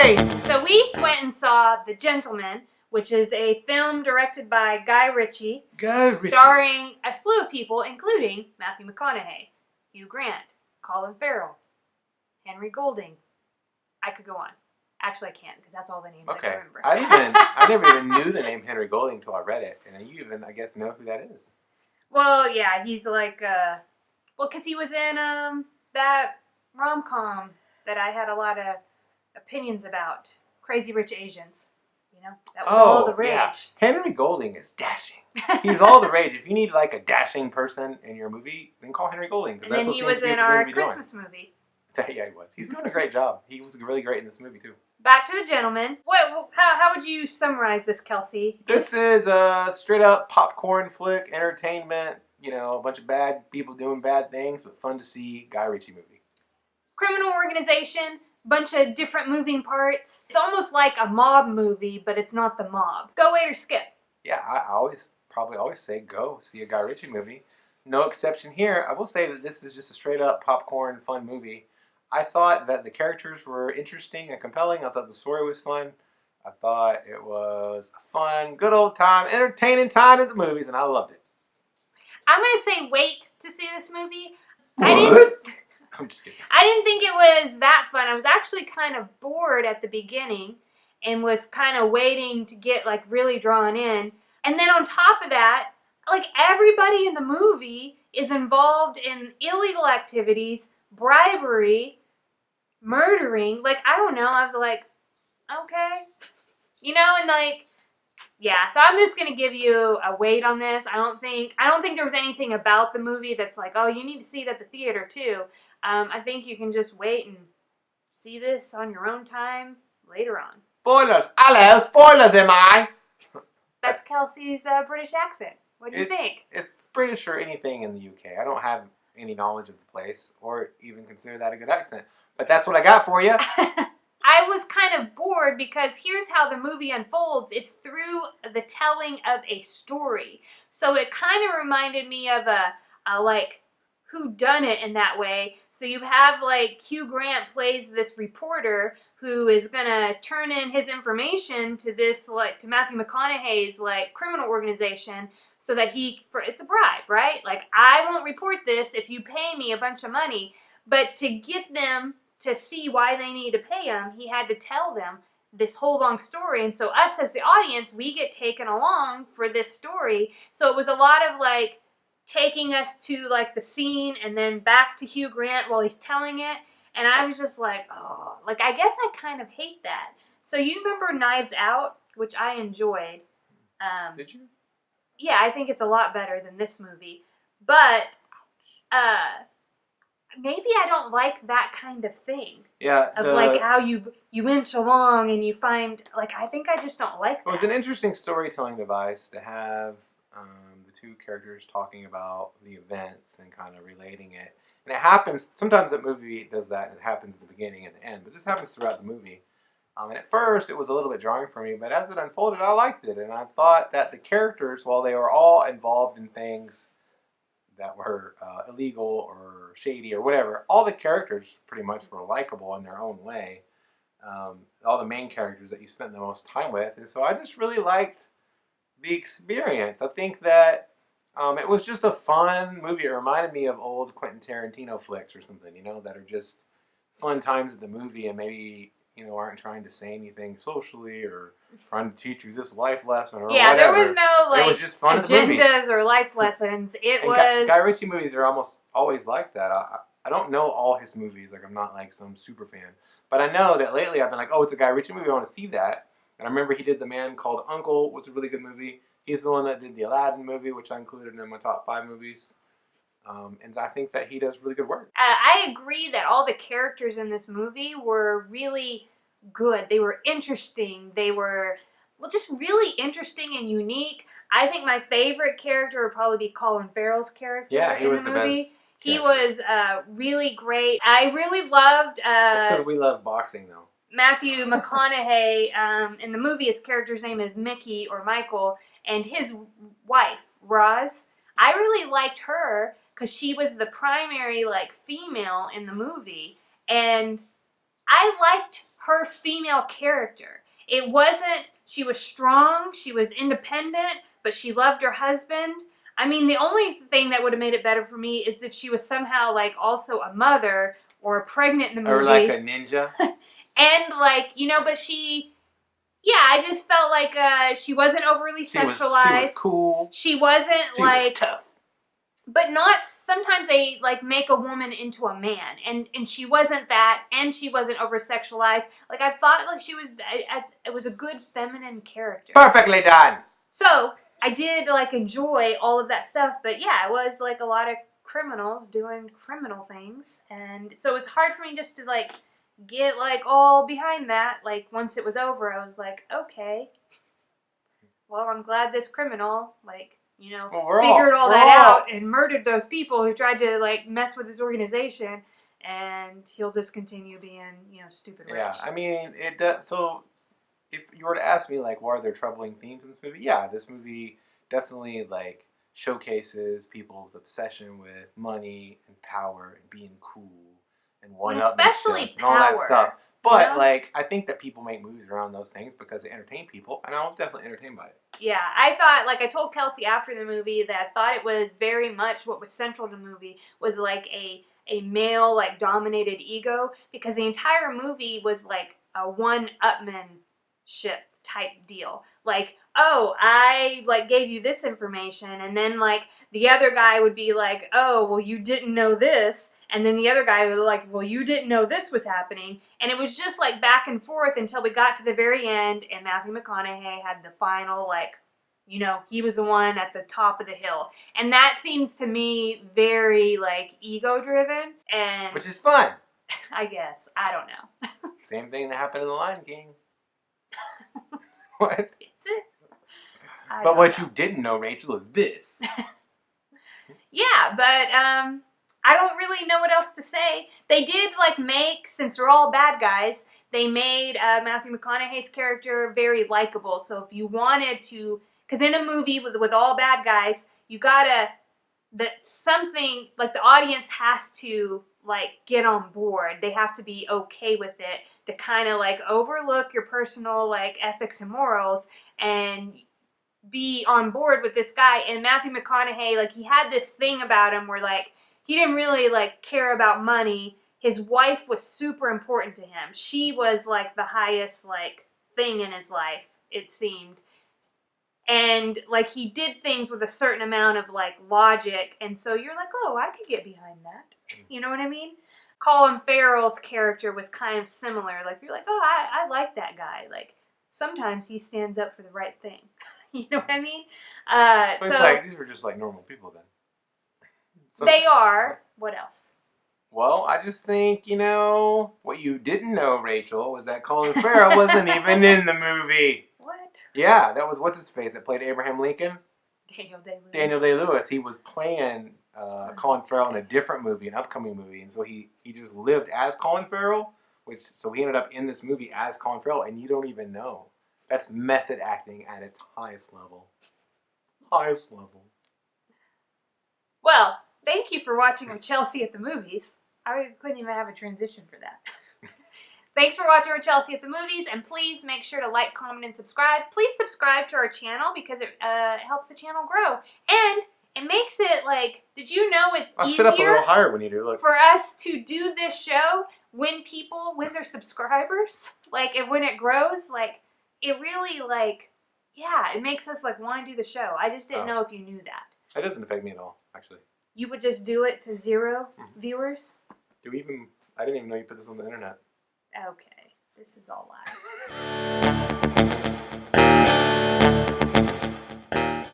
Yay! So we went and saw The Gentleman, which is a film directed by Guy Ritchie, starring a slew of people, including Matthew McConaughey, Hugh Grant, Colin Farrell, Henry Golding. I could go on. Actually, I can't, because that's all the names I can remember. I never even knew the name Henry Golding until I read it, and you even, I guess, know who that is. Well, yeah, he's like, because he was in that rom-com that I had a lot of opinions about, Crazy Rich Asians. You know, that was all the rage. Yeah. Henry Golding is dashing. He's all the rage. If you need like a dashing person in your movie, then call Henry Golding. And then he was in our Christmas movie. Yeah, he was. He's doing a great job. He was really great in this movie too. Back to The Gentleman. How would you summarize this, Kelsey? This is a straight up popcorn flick, entertainment. You know, a bunch of bad people doing bad things, but fun to see. Guy Ritchie movie. Criminal organization, bunch of different moving parts. It's almost like a mob movie, but it's not the mob. Go, wait, or skip. Yeah, I probably always say go see a Guy Ritchie movie. No exception here. I will say that this is just a straight up popcorn fun movie. I thought that the characters were interesting and compelling. I thought the story was fun. I thought it was a fun, good old time, entertaining time at the movies, and I loved it. I'm going to say wait to see this movie. What? I'm just kidding. I didn't think it was that fun. I was actually kind of bored at the beginning and was kind of waiting to get like really drawn in. And then on top of that, like everybody in the movie is involved in illegal activities, bribery, murdering. Like, I don't know. I was like, okay. You know, and like, yeah, so I'm just going to give you a wait on this. I don't think there was anything about the movie that's like, oh, you need to see it at the theater too. I think you can just wait and see this on your own time later on. Spoilers! Hello, spoilers am I? That's Kelsey's British accent. What do you think? It's British or anything in the UK. I don't have any knowledge of the place or even consider that a good accent. But that's what I got for you. I was kind of bored because here's how the movie unfolds. It's through the telling of a story. So it kind of reminded me of a like whodunit in that way. So you have like Hugh Grant plays this reporter who is gonna turn in his information to this to Matthew McConaughey's like criminal organization so that it's a bribe, right? Like, I won't report this if you pay me a bunch of money. But to get them to see why they need to pay him, he had to tell them this whole long story. And so us as the audience, we get taken along for this story. So it was a lot of like taking us to like the scene and then back to Hugh Grant while he's telling it. And I was just like, oh, like, I guess I kind of hate that. So you remember Knives Out, which I enjoyed. Did you? Yeah, I think it's a lot better than this movie. But maybe I don't like that kind of thing. Yeah. Like how you inch along and you find, like, I think I just don't like that. It was an interesting storytelling device to have the two characters talking about the events and kind of relating it. And it happens, sometimes that movie does that, and it happens at the beginning and the end, but this happens throughout the movie. And at first, it was a little bit jarring for me, but as it unfolded, I liked it. And I thought that the characters, while they were all involved in things that were illegal or shady or whatever, all the characters pretty much were likable in their own way. All the main characters that you spent the most time with. And so I just really liked the experience. I think that it was just a fun movie. It reminded me of old Quentin Tarantino flicks or something, you know, that are just fun times at the movie and maybe, you know, aren't trying to say anything socially or trying to teach you this life lesson or whatever. There was no like it was just fun agendas or life lessons. Guy Ritchie movies are almost always like that. I don't know all his movies. Like, I'm not like some super fan, but I know that lately I've been like, oh, it's a Guy Ritchie movie. I want to see that. And I remember he did The Man Called Uncle, was a really good movie. He's the one that did the Aladdin movie, which I included in my top 5 movies. And I think that he does really good work. I agree that all the characters in this movie were really good. They were interesting. They were, well, just really interesting and unique. I think my favorite character would probably be Colin Farrell's character he was the movie. best. He was really great. I really loved... That's because we love boxing, though. Matthew McConaughey, in the movie, his character's name is Mickey or Michael, and his wife, Roz. I really liked her because she was the primary, like, female in the movie, and I liked her female character. It wasn't, she was strong, she was independent, but she loved her husband. I mean, the only thing that would have made it better for me is if she was somehow, like, also a mother or pregnant in the movie. Or like a ninja. And, like, you know, but she, yeah, I just felt like she wasn't overly sexualized. She was cool. She wasn't, she like... was tough. But not, sometimes they, like, make a woman into a man. And she wasn't that, and she wasn't over-sexualized. Like, I thought, like, she was, it was a good feminine character. Perfectly done! So, I did, like, enjoy all of that stuff, but yeah, it was, like, a lot of criminals doing criminal things. And so it's hard for me just to, like, get, like, all behind that. Like, once it was over, I was like, okay. Well, I'm glad this criminal, like... you know, figured all that out and murdered those people who tried to, like, mess with his organization, and he'll just continue being, you know, stupid rich. Yeah, I mean, it does. So, if you were to ask me, like, what are there troubling themes in this movie? Yeah, this movie definitely, like, showcases people's obsession with money and power and being cool and one-upmanship especially and all that power, stuff. But, you know? like, I think that people make movies around those things because they entertain people, and I was definitely entertained by it. Yeah, I thought, like, I told Kelsey after the movie that I thought it was very much what was central to the movie was, like, a male, like, dominated ego, because the entire movie was, like, a one-upmanship type deal. Like, oh, I, like, gave you this information, and then, like, the other guy would be like, oh, well, you didn't know this. And then the other guy was like, well, you didn't know this was happening. And it was just like back and forth until we got to the very end and Matthew McConaughey had the final, like, you know, he was the one at the top of the hill. And that seems to me very, like, ego-driven. And Which is fun. I guess. I don't know. Same thing that happened in The Lion King. What? Is it? But what you didn't know, Rachel, is this. Yeah, but, I don't really know what else to say. They did, like, make, since they're all bad guys, they made Matthew McConaughey's character very likable. So if you wanted to, because in a movie with all bad guys, you gotta, something, like, the audience has to, like, get on board. They have to be okay with it to kind of, like, overlook your personal, like, ethics and morals and be on board with this guy. And Matthew McConaughey, like, he had this thing about him where, like, he didn't really, like, care about money. His wife was super important to him. She was, like, the highest, like, thing in his life, it seemed. And, like, he did things with a certain amount of, like, logic. And so you're like, oh, I could get behind that. You know what I mean? Colin Farrell's character was kind of similar. Like, you're like, oh, I like that guy. Like, sometimes he stands up for the right thing. You know what I mean? So it's like, these were just, like, normal people then. They are. What else? Well, I just think, you know, what you didn't know, Rachel, was that Colin Farrell wasn't even in the movie. What? Yeah, that was what's-his-face that played Abraham Lincoln? Daniel Day-Lewis. Daniel Day-Lewis. He was playing Colin Farrell in a different movie, an upcoming movie, and so he just lived as Colin Farrell, so he ended up in this movie as Colin Farrell, and you don't even know. That's method acting at its highest level. Highest level. Well, thank you for watching Rachelsey at the movies. I couldn't even have a transition for that. Thanks for watching Rachelsey at the movies, and please make sure to like, comment, and subscribe. Please subscribe to our channel because it helps the channel grow. And it makes it, like, did you know it's I'll easier sit up a little higher when you do, look. for us to do this show when they're subscribers? Like, and when it grows, like, it really, like, yeah, it makes us, like, want to do the show. I just didn't know if you knew that. That doesn't affect me at all, actually. You would just do it to 0 viewers? I didn't even know you put this on the internet. Okay, this is all lies.